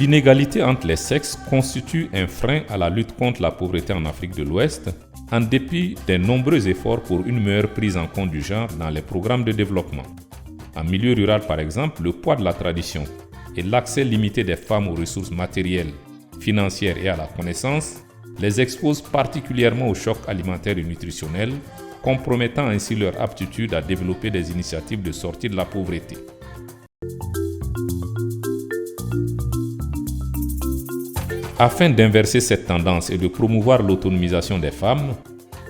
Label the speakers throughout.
Speaker 1: L'inégalité entre les sexes constitue un frein à la lutte contre la pauvreté en Afrique de l'Ouest, en dépit des nombreux efforts pour une meilleure prise en compte du genre dans les programmes de développement. En milieu rural, par exemple, le poids de la tradition et l'accès limité des femmes aux ressources matérielles, financières et à la connaissance les exposent particulièrement aux chocs alimentaires et nutritionnels, compromettant ainsi leur aptitude à développer des initiatives de sortie de la pauvreté. Afin d'inverser cette tendance et de promouvoir l'autonomisation des femmes,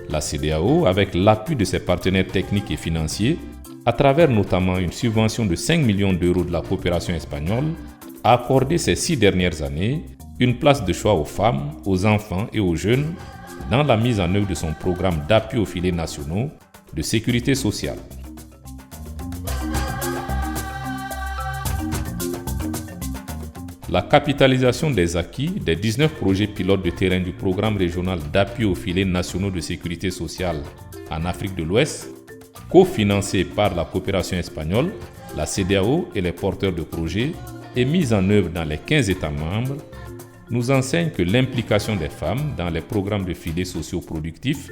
Speaker 1: la CEDEAO, avec l'appui de ses partenaires techniques et financiers, à travers notamment une subvention de 5 millions d'euros de la coopération espagnole, a accordé ces 6 dernières années une place de choix aux femmes, aux enfants et aux jeunes dans la mise en œuvre de son programme d'appui aux filets nationaux de sécurité sociale. La capitalisation des acquis des 19 projets pilotes de terrain du programme régional d'appui aux filets nationaux de sécurité sociale en Afrique de l'Ouest, cofinancé par la coopération espagnole, la CEDEAO et les porteurs de projets, et mise en œuvre dans les 15 États membres, nous enseigne que l'implication des femmes dans les programmes de filets sociaux productifs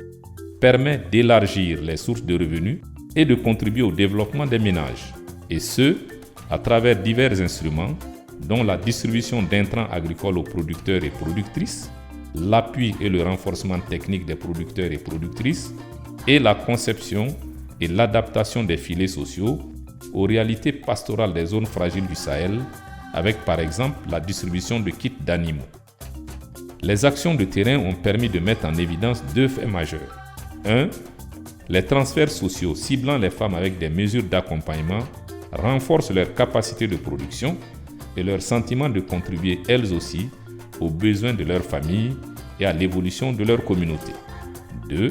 Speaker 1: permet d'élargir les sources de revenus et de contribuer au développement des ménages, et ce, à travers divers instruments, dont la distribution d'intrants agricoles aux producteurs et productrices, l'appui et le renforcement technique des producteurs et productrices, et la conception et l'adaptation des filets sociaux aux réalités pastorales des zones fragiles du Sahel, avec par exemple la distribution de kits d'animaux. Les actions de terrain ont permis de mettre en évidence 2 faits majeurs. 1. Les transferts sociaux ciblant les femmes avec des mesures d'accompagnement renforcent leur capacité de production et leur sentiment de contribuer elles aussi aux besoins de leur famille et à l'évolution de leur communauté. 2.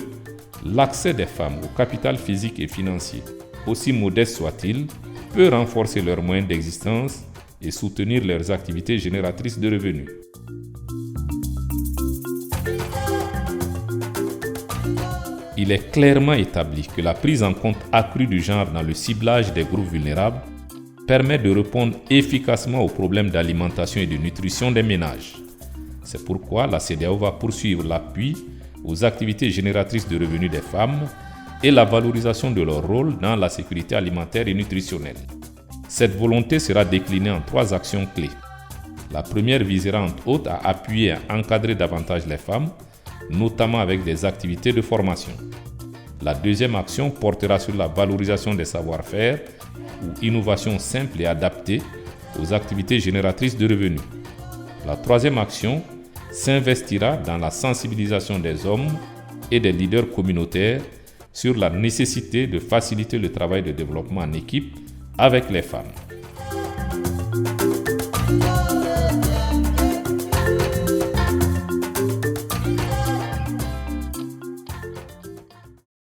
Speaker 1: L'accès des femmes au capital physique et financier, aussi modeste soit-il, peut renforcer leurs moyens d'existence et soutenir leurs activités génératrices de revenus. Il est clairement établi que la prise en compte accrue du genre dans le ciblage des groupes vulnérables permet de répondre efficacement aux problèmes d'alimentation et de nutrition des ménages. C'est pourquoi la CEDEAO va poursuivre l'appui aux activités génératrices de revenus des femmes et la valorisation de leur rôle dans la sécurité alimentaire et nutritionnelle. Cette volonté sera déclinée en 3 actions clés. La première visera entre autres à appuyer et à encadrer davantage les femmes, notamment avec des activités de formation. La deuxième action portera sur la valorisation des savoir-faire ou innovations simples et adaptées aux activités génératrices de revenus. La troisième action s'investira dans la sensibilisation des hommes et des leaders communautaires sur la nécessité de faciliter le travail de développement en équipe avec les femmes.